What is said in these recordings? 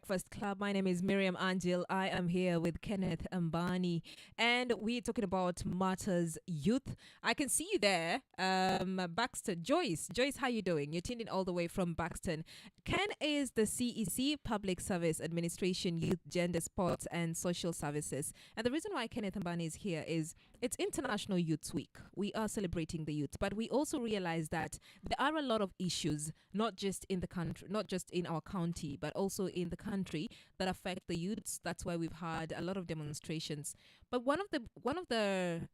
Breakfast Club. My name is Miriam Angel. I am here with Kenneth Ambani, and we're talking about matters youth. I can see you there, Baxter. Joyce, how you doing? You're tuned in all the way from Baxton. Ken is the CEC, Public Service Administration, Youth, Gender, Sports, and Social Services. And the reason why Kenneth Ambani is here is it's International Youth Week. We are celebrating the youth, but we also realize that there are a lot of issues, not just in the country, not just in our county, but also in the country that affect the youths. That's why we've had a lot of demonstrations. But one of the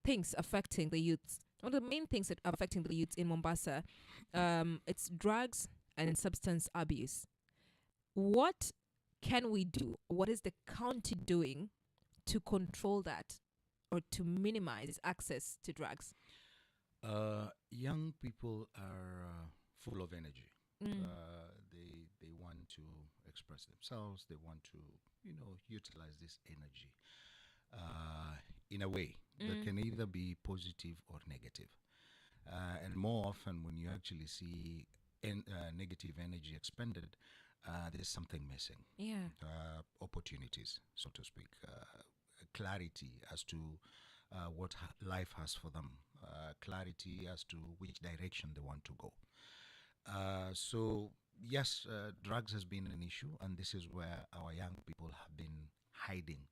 things affecting the youths, one of the main things that are affecting the youths in Mombasa, it's drugs and substance abuse. What can we do? What is the county doing to control that or to minimize access to drugs? Young people are full of energy. Mm. They want to express themselves. They want to, utilize this energy in a way that can either be positive or negative. And more often, when you actually see negative energy expended, there's something missing. Yeah. Opportunities, so to speak, clarity as to what life has for them, clarity as to which direction they want to go. So yes, drugs has been an issue, and this is where our young people have been hiding,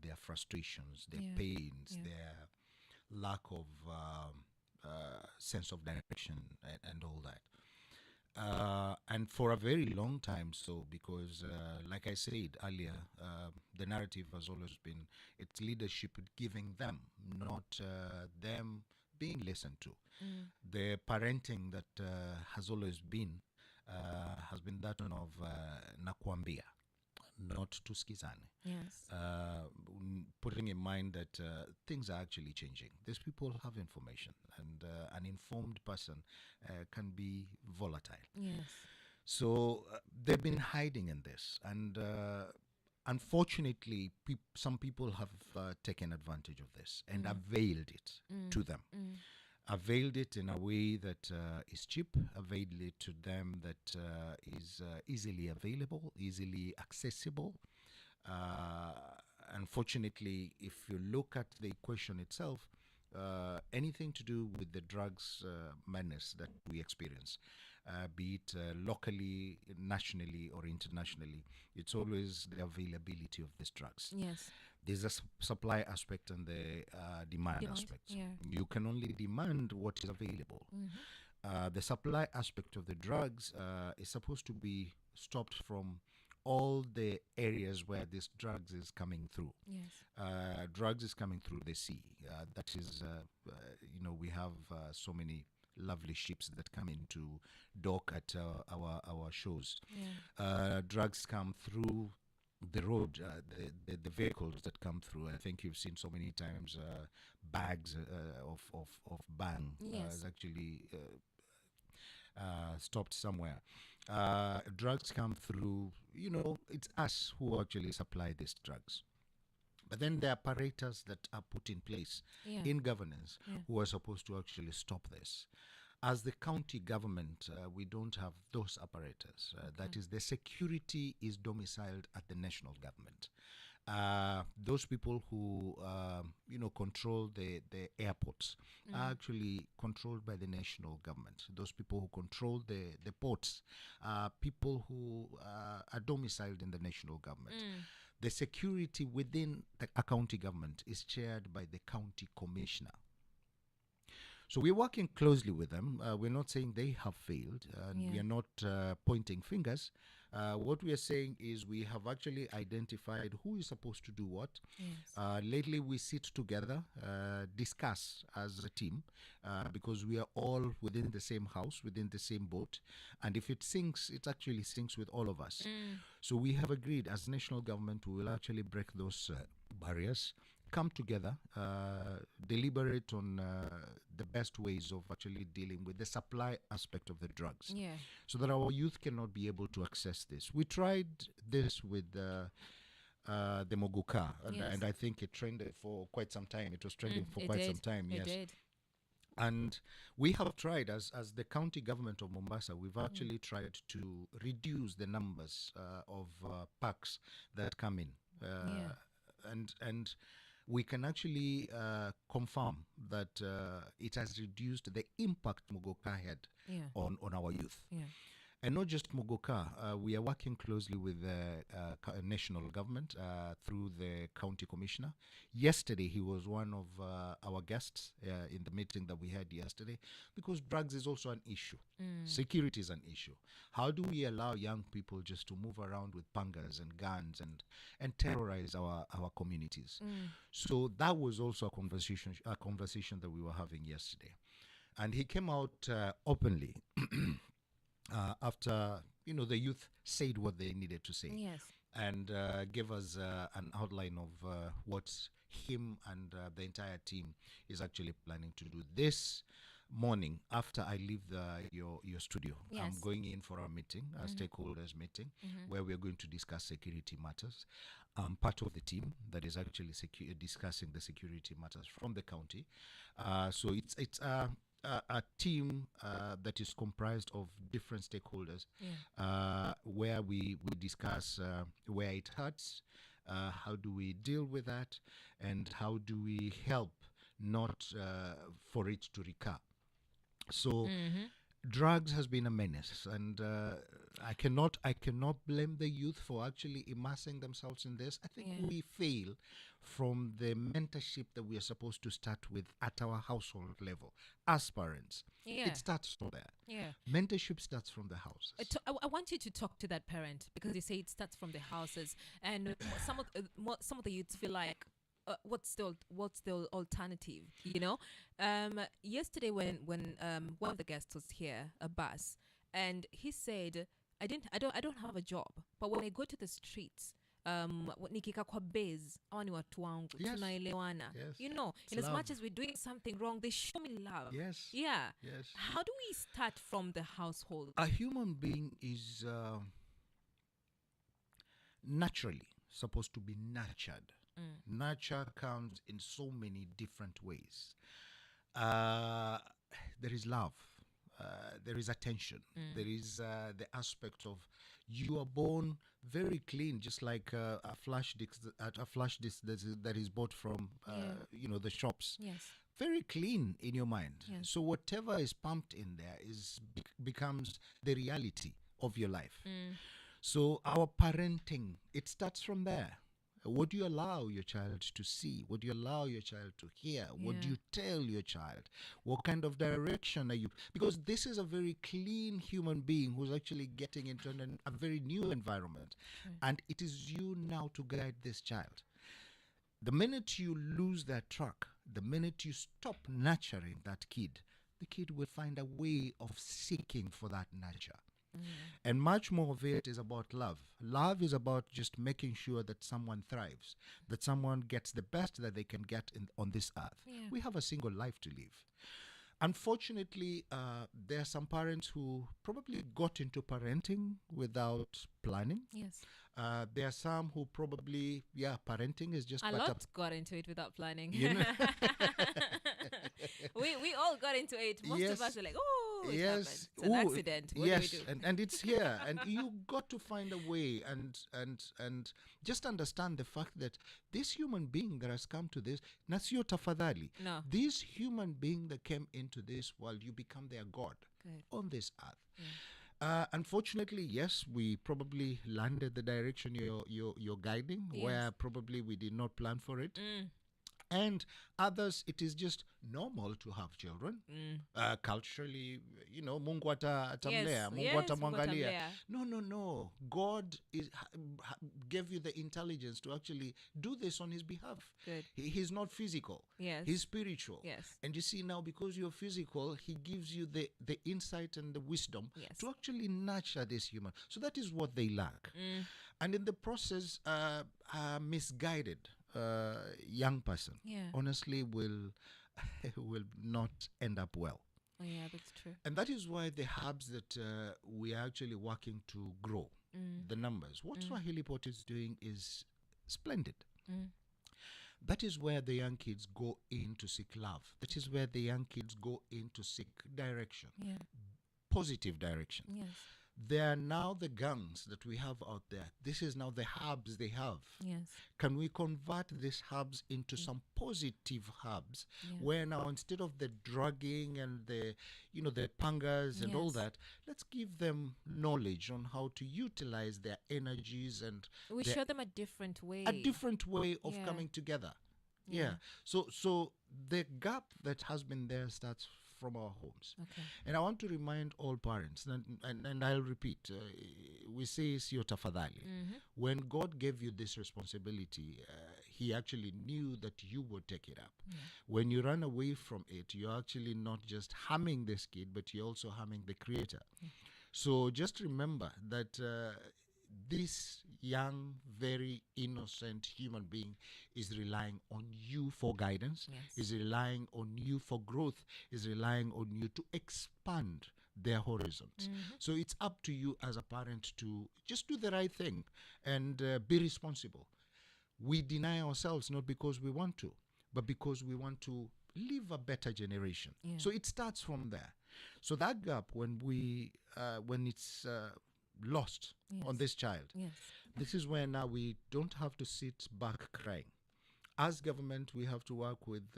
their frustrations, their Yeah. pains, Yeah. their lack of sense of direction, and all that. And for a very long time, so because, like I said earlier, the narrative has always been it's leadership giving them, not them being listened to. Mm. The parenting that has always been has been that one of nakwambia, not to skizane. Yes. Putting in mind that things are actually changing. These people have information, and an informed person can be volatile. Yes. So they've been hiding in this, and unfortunately, some people have taken advantage of this and availed it to them. Mm. Availed it in a way that is cheap, availed it to them that is easily available, easily accessible. Uh, Unfortunately, if you look at the equation itself, anything to do with the drugs menace that we experience, be it locally, nationally, or internationally, it's always the availability of these drugs. Yes. There's a supply aspect and the demand Demand, aspect. yeah. You can only demand what is available. Mm-hmm. The supply aspect of the drugs is supposed to be stopped from all the areas where this drugs is coming through. Yes. Drugs is coming through the sea. That is, we have so many lovely ships that come into dock at our shows. Yeah. Drugs come through the road, the vehicles that come through. I think you've seen so many times bags of bang Yes. is actually stopped somewhere. Drugs come through, it's us who actually supply these drugs. But then the apparatus that are put in place Yeah. in governance Yeah. who are supposed to actually stop this. As the county government, we don't have those apparatus. That is, the security is domiciled at the national government. Those people who, control the airports are actually controlled by the national government. Those people who control the ports are people who are domiciled in the national government. The security within a county government is chaired by the county commissioner. So we're working closely with them. We're not saying they have failed. Yeah. We are not pointing fingers. What we are saying is we have actually identified who is supposed to do what. Yes. Lately, we sit together, discuss as a team, because we are all within the same house, within the same boat. And if it sinks, it actually sinks with all of us. So we have agreed as national government, we will actually break those barriers, come together, deliberate on the best ways of actually dealing with the supply aspect of the drugs, Yeah. so that our youth cannot be able to access this. We tried this with the Moguka, and, Yes. and I think it trended for quite some time. It was trending for It quite did. some time, It yes. did. And we have tried, as the county government of Mombasa, we've actually tried to reduce the numbers of packs that come in. Yeah. And we can actually confirm that it has reduced the impact Mugoka had Yeah. on our youth. Yeah. And not just Mugoka, we are working closely with the national government through the county commissioner. Yesterday, he was one of our guests in the meeting that we had yesterday, because drugs is also an issue. Security is an issue. How do we allow young people just to move around with pangas and guns and terrorize our communities? So that was also a conversation that we were having yesterday. And he came out openly after the youth said what they needed to say, Yes. and gave us an outline of what him and the entire team is actually planning to do this morning. After I leave your studio, I'm Yes. going in for a meeting, a stakeholders meeting, where we're going to discuss security matters. I'm part of the team that is actually discussing the security matters from the county. So it's a team that is comprised of different stakeholders, where we discuss where it hurts, how do we deal with that, and how do we help not for it to recur. So drugs has been a menace, and I cannot blame the youth for actually immersing themselves in this. I think Yeah. we fail from the mentorship that we are supposed to start with at our household level as parents. Yeah. It starts from there. Yeah. Mentorship starts from the houses. I want you to talk to that parent, because you say it starts from the houses, and some of the youths feel like, what's the alternative? Yesterday when one of the guests was here, a bus, and he said, I don't have a job, but when I go to the streets, nikika kwa base, hawa ni watu wangu, Yes. tunaelewana. Yes. In It's as love. much as we're doing something wrong, they show me love. Yes. Yeah. Yes. How do we start from the household? A human being is naturally supposed to be nurtured. Nurture comes in so many different ways. There is love. There is attention. There is the aspect of you are born very clean, just like a flash disc that is bought from the shops. Yes. Very clean in your mind. Yes. So whatever is pumped in there becomes the reality of your life. So our parenting, it starts from there. What do you allow your child to see? What do you allow your child to hear? What do Yeah. you tell your child? What kind of direction are you? Because this is a very clean human being who's actually getting into a very new environment. And it is you now to guide this child. The minute you lose that track, the minute you stop nurturing that kid, the kid will find a way of seeking for that nurture. And much more of it is about love. Love is about just making sure that someone thrives, that someone gets the best that they can get on this earth. Yeah. We have a single life to live. Unfortunately, there are some parents who probably got into parenting without planning. Yes. There are some who probably, parenting is just A but lot got into it without planning. You know? we all got into it. Most of us are like, oh, it happened. It's an Ooh, accident. What yes, do we do? and it's here, and you got to find a way, and just understand the fact that this human being that has come to this, nasio tafadhali, No. this human being that came into this world, you become their God Good. on this earth. Unfortunately, yes, we probably landed the direction you're guiding, Yes. where probably we did not plan for it. Mm. And others, it is just normal to have children. Culturally, Mungu atamlea, Yes, Mungu yes, Mungu atamwangalia. atamlea. No. God gave you the intelligence to actually do this on his behalf. Good. He's not physical. Yes. He's spiritual. Yes. And you see now, because you're physical, he gives you the insight and the wisdom Yes. to actually nurture this human. So that is what they lack. And in the process, a misguided young person, Yeah. honestly, will not end up well. Oh, yeah, that's true. And that is why the hubs that we are actually working to grow the numbers. What Swahili Pot is doing is splendid. That is where the young kids go in to seek love. That is where the young kids go in to seek direction, Yeah. positive direction. Yes. They are now the gangs that we have out there. This is now the hubs they have. Yes. Can we convert these hubs into some positive hubs Yeah. where now instead of the drugging and the pangas and all Yes. that, let's give them knowledge on how to utilize their energies and We their show them a different way. a different way of Yeah. coming together. Yeah. Yeah. So the gap that has been there starts from our homes. Okay. And I want to remind all parents, and I'll repeat, we say siyo tafadhali. When God gave you this responsibility, he actually knew that you would take it up. Yeah. When you run away from it, you're actually not just harming this kid, but you're also harming the creator. So just remember that this young, very innocent human being is relying on you for guidance, Yes. is relying on you for growth, is relying on you to expand their horizons. So it's up to you as a parent to just do the right thing and be responsible. We deny ourselves not because we want to, but because we want to live a better generation. Yeah. So it starts from there. So that gap, when it's lost on Yes. this child, Yes. this is where now we don't have to sit back crying. As government, we have to work with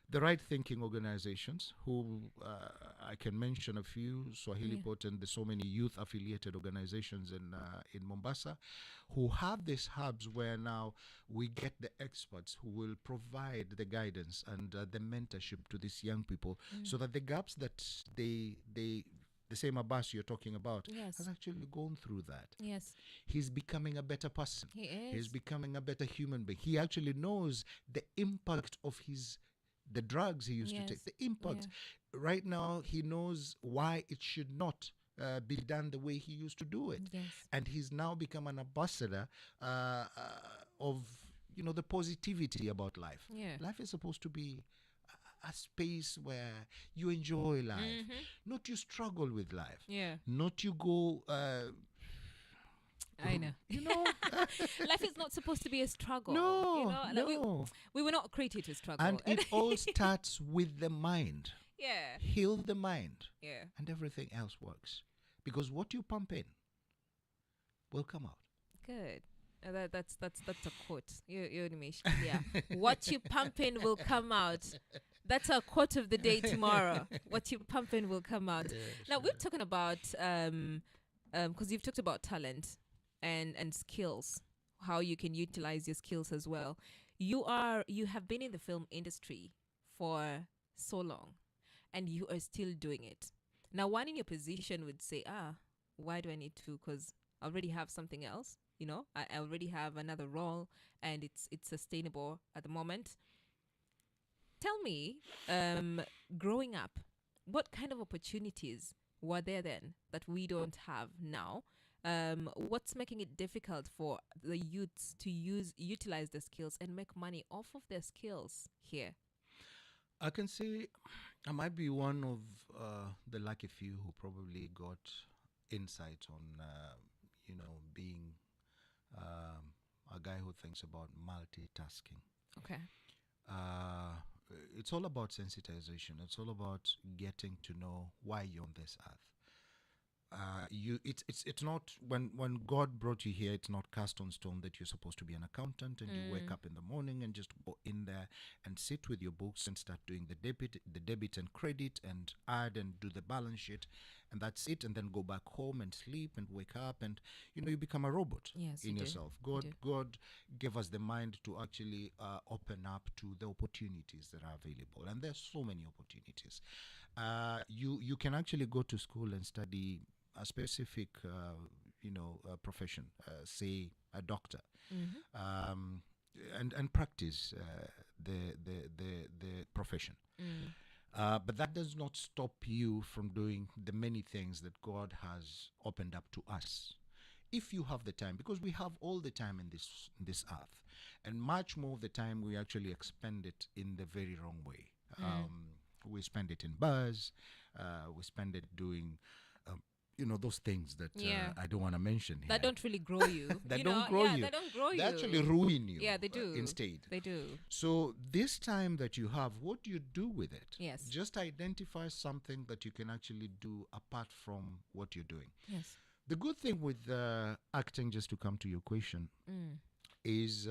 the right thinking organizations who I can mention a few, Swahili Yeah. Pot, and there's so many youth affiliated organizations in Mombasa who have these hubs where now we get the experts who will provide the guidance and the mentorship to these young people so that the gaps that the same Abbas you're talking about Yes. has actually gone through that. Yes. He's becoming a better person. He is. He's becoming a better human being. He actually knows the impact of the drugs he used to Yes. take. The impact. Right now, he knows why it should not be done the way he used to do it. Yes. And he's now become an ambassador of the positivity about life. Yeah. Life is supposed to be a space where you enjoy life, not you struggle with life, Yeah. not you go. I know. Life is not supposed to be a struggle. No, You know, like no. we were not created to struggle. And it all starts with the mind. yeah. Heal the mind, Yeah. and everything else works. Because what you pump in will come out. Good. That's a quote. You yeah. What you pump in will come out. That's our quote of the day tomorrow. What you pump in will come out. Now we're talking about because you've talked about talent and skills, how you can utilize your skills as well. You have been in the film industry for so long, and you are still doing it. Now, one in your position would say, why do I need to? Because I already have something else. I already have another role, and it's sustainable at the moment. Tell me, growing up, what kind of opportunities were there then that we don't have now? What's making it difficult for the youths to utilize their skills and make money off of their skills here? I can say I might be one of the lucky few who probably got insight on, being a guy who thinks about multitasking. Okay. It's all about sensitization. It's all about getting to know why you're on this earth. It's not when God brought you here, it's not cast on stone that you're supposed to be an accountant and you wake up in the morning and just go in there and sit with your books and start doing the debit and credit and add and do the balance sheet, and that's it, and then go back home and sleep and wake up and you become a robot. Yes, in you do. yourself. You do. God gave us the mind to actually open up to the opportunities that are available, and there's so many opportunities. You can actually go to school and study a specific profession, say a doctor, and practice the profession. But that does not stop you from doing the many things that God has opened up to us, if you have the time, because we have all the time in this earth, and much more of the time we actually expend it in the very wrong way. We spend it in bars, we spend it doing those things that Yeah. I don't want to mention here. That don't really grow you. That you don't know? grow Yeah, you. they don't grow They you. actually ruin you. Yeah, they do. Instead. They do. So this time that you have, what do you do with it? Yes. Just identify something that you can actually do apart from what you're doing. Yes. The good thing with acting, just to come to your question, Mm. is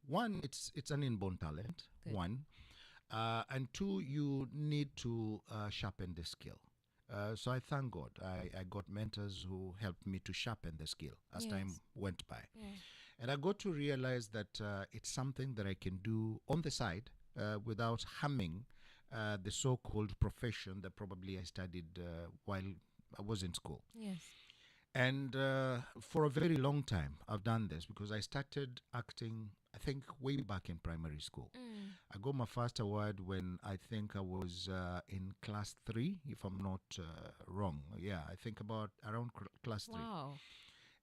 one, it's an inborn talent. Good. One, and two, you need to sharpen the skill. So I thank God. I got mentors who helped me to sharpen the skill as time Yes. went by. Yeah. And I got to realize that it's something that I can do on the side without harming the so-called profession that probably I studied while I was in school. Yes. And for a very long time, I've done this because I started acting, I think, way back in primary school. Mm. I got my first award when I think I was in class 3, if I'm not wrong. Yeah, I think about around class 3. Wow.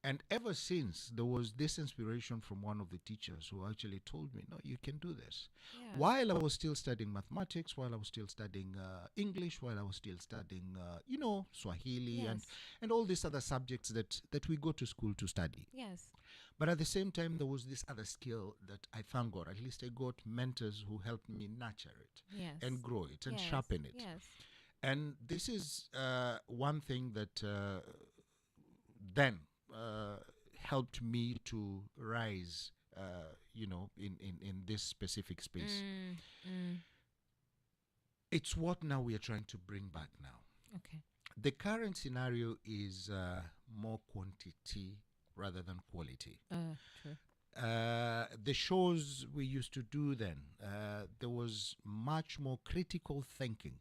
And ever since, there was this inspiration from one of the teachers who actually told me, no, you can do this. Yeah. While I was still studying mathematics, while I was still studying English, while I was still studying, Swahili Yes. and all these other subjects that we go to school to study. Yes. But at the same time, there was this other skill that I thank God, at least I got mentors who helped me nurture it Yes. and grow it and Yes. sharpen it. Yes. And this is one thing that then helped me to rise, in this specific space. Mm. Mm. It's what now we are trying to bring back now. Okay. The current scenario is more quantity rather than quality. True. The shows we used to do then, there was much more critical thinking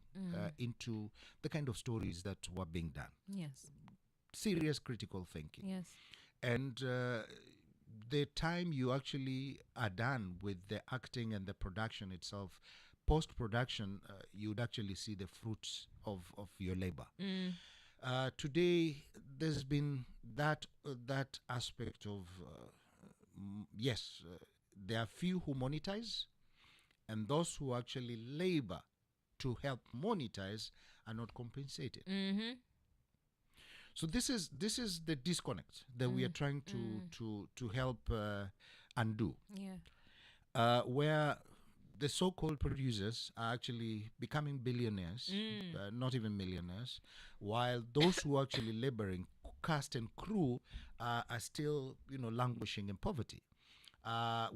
into the kind of stories that were being done. Yes. Serious critical thinking. Yes. And the time you actually are done with the acting and the production itself, post-production, you would actually see the fruits of your labor. Mm. Today, there's been that aspect of, yes, there are few who monetize, and those who actually labor to help monetize are not compensated. Mm-hmm. So this is the disconnect that we are trying to help undo, Yeah. where the so-called producers are actually becoming billionaires, not even millionaires, while those who are actually laboring, cast and crew, are still languishing in poverty.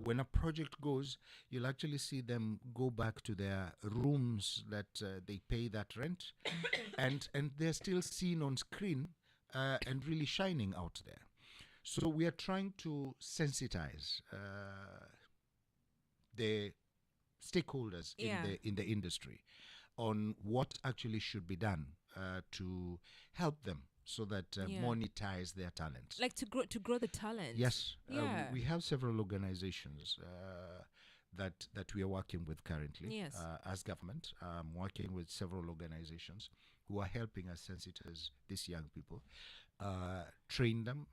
When a project goes, you'll actually see them go back to their rooms that they pay that rent, and they're still seen on screen and really shining out there. So we are trying to sensitize the stakeholders Yeah. in the industry on what actually should be done to help them so that monetize their talents. Like to grow the talent. Yes, Yeah. we have several organizations that we are working with currently. Yes. As government, working with several organizations who are helping us sensitize these young people, train them,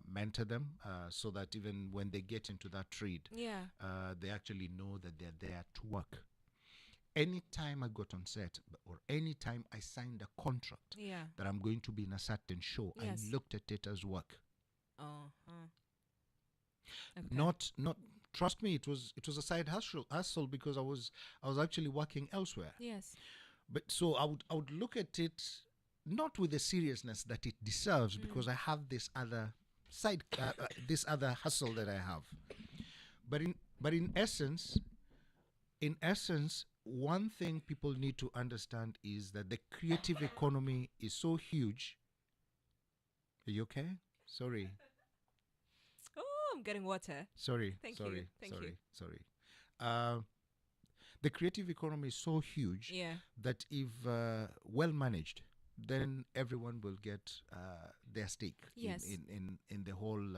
mentor them, so that even when they get into that trade, Yeah. they actually know that they're there to work. Anytime I got on set or anytime I signed a contract Yeah. that I'm going to be in a certain show, Yes. I looked at it as work. Oh. Okay. Not trust me, it was a side hustle because I was actually working elsewhere. Yes. But so I would look at it not with the seriousness that it deserves, because I have this other side, this other hustle that I have. But in essence, one thing people need to understand is that the creative economy is so huge. Are you okay? Sorry. Oh, I'm getting water. Sorry. Thank you. sorry. Thank sorry. you. Sorry. The creative economy is so huge Yeah. that if well managed, then everyone will get their stake Yes. in the whole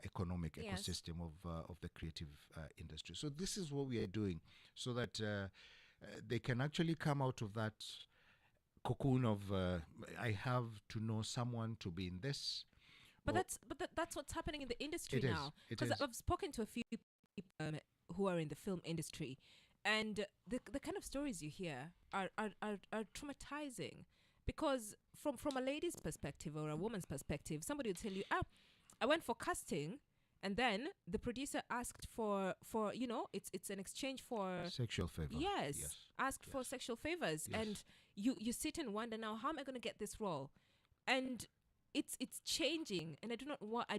economic Yes. ecosystem of the creative industry. So this is what we are doing, so that they can actually come out of that cocoon of I have to know someone to be in this. But or- that's what's happening in the industry It is, now. it Because is. I've spoken to a few people who are in the film industry, and the kind of stories you hear are traumatizing. because from a lady's perspective or a woman's perspective, somebody will tell you, I went for casting, and then the producer asked for it's an exchange for Sexual favor. yes, asked for Yes. sexual favors, Yes. and you sit and wonder, now how am I going to get this role? And it's changing, and I do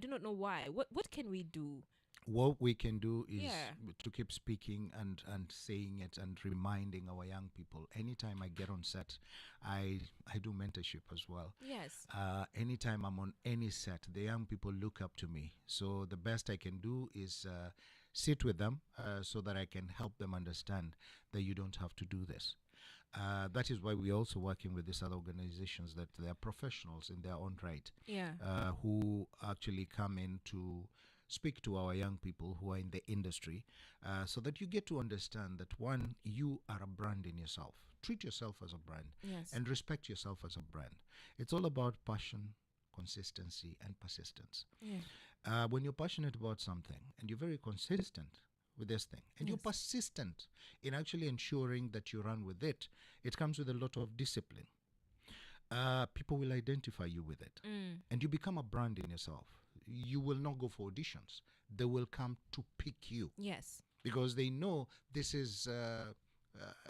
not know why. What can we do? What we can do is Yeah. to keep speaking and saying it and reminding our young people. Anytime I get on set, I do mentorship as well. Yes. Anytime I'm on any set, the young people look up to me. So the best I can do is sit with them so that I can help them understand that you don't have to do this. That is why we're also working with these other organizations, that they are professionals in their own right, Yeah. who actually come in to speak to our young people who are in the industry, so that you get to understand that, one, you are a brand in yourself. Treat yourself as a brand Yes. and respect yourself as a brand. It's all about passion, consistency, and persistence. Yeah. When you're passionate about something and you're very consistent with this thing and you're Yes. persistent in actually ensuring that you run with it, it comes with a lot of discipline. People will identify you with it, and you become a brand in yourself. You will not go for auditions. They will come to pick you Yes. because they know this is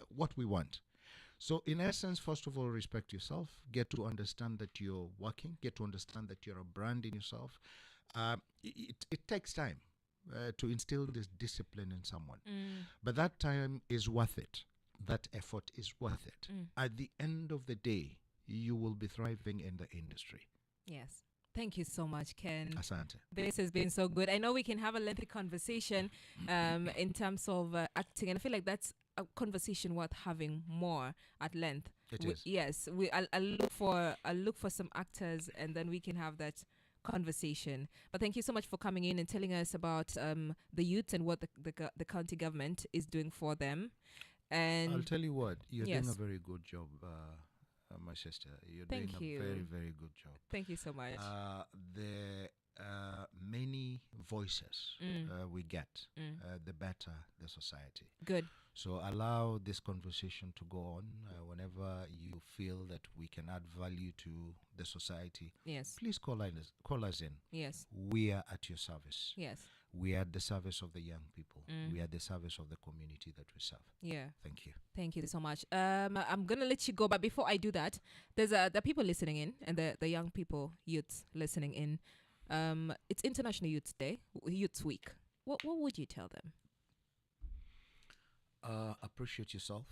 what we want. So, in essence, first of all, respect yourself. Get to understand that you're working. Get to understand that you're a brand in yourself. It takes time to instill this discipline in someone, but that time is worth it. That effort is worth it. At the end of the day, you will be thriving in the industry. Yes. Thank you so much, Ken. Asante. This has been so good. I know we can have a lengthy conversation in terms of acting, and I feel like that's a conversation worth having more at length. It is. Yes, I'll look for some actors, and then we can have that conversation. But thank you so much for coming in and telling us about the youths and what the county government is doing for them. And I'll tell you what, you're doing yes. a very good job, my sister. You're Thank doing you. a very, very good job. Thank you so much. The many voices we get, the better the society. Good. So allow this conversation to go on. Whenever you feel that we can add value to the society, Yes. please call us in. Yes. We are at your service. Yes. We are at the service of the young people. We are at the service of the community that we serve. Yeah. Thank you. Thank you so much. I'm gonna let you go, but before I do that, there's the people listening in, and the young people, youths listening in. It's International Youth Day, Youth Week. What would you tell them? Appreciate yourself.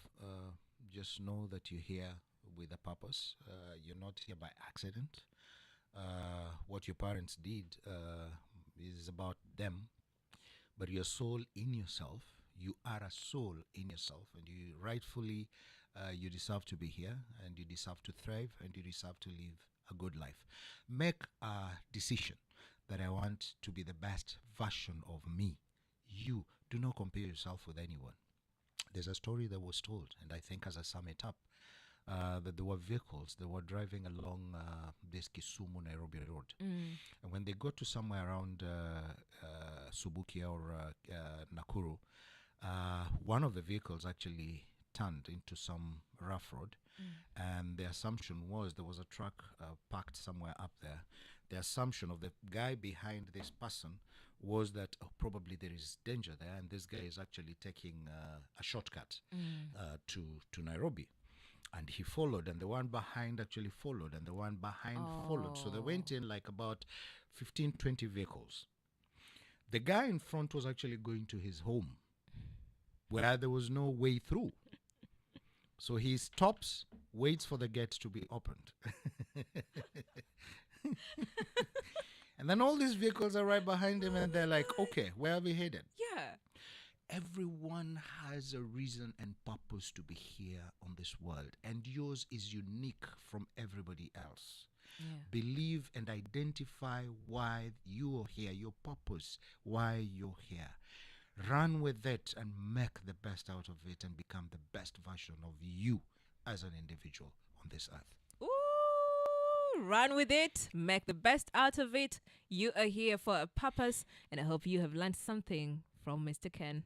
Just know that you're here with a purpose. You're not here by accident. What your parents did is about them, but your soul in yourself. You are a soul in yourself, and you rightfully, you deserve to be here, and you deserve to thrive, and you deserve to live a good life. Make a decision that I want to be the best version of me. You do not compare yourself with anyone. There's a story that was told, and I think as I sum it up, that there were vehicles that were driving along this Kisumu Nairobi road, and when they got to somewhere around Subukia or Nakuru, one of the vehicles actually turned into some rough road, and the assumption was there was a truck parked somewhere up there. The assumption of the guy behind this person was that probably there is danger there, and this guy is actually taking a shortcut to Nairobi. And he followed, and the one behind actually followed, and the one behind followed. So they went in like about 15, 20 vehicles. The guy in front was actually going to his home where there was no way through. So he stops, waits for the gate to be opened. And then all these vehicles are right behind him, and they're like, okay, where are we headed? Yeah. Everyone has a reason and purpose to be here on this world, and yours is unique from everybody else. Yeah. Believe and identify why you are here, your purpose, why you're here. Run with it and make the best out of it and become the best version of you as an individual on this earth. Ooh, run with it. Make the best out of it. You are here for a purpose, and I hope you have learned something from Mr. Ken.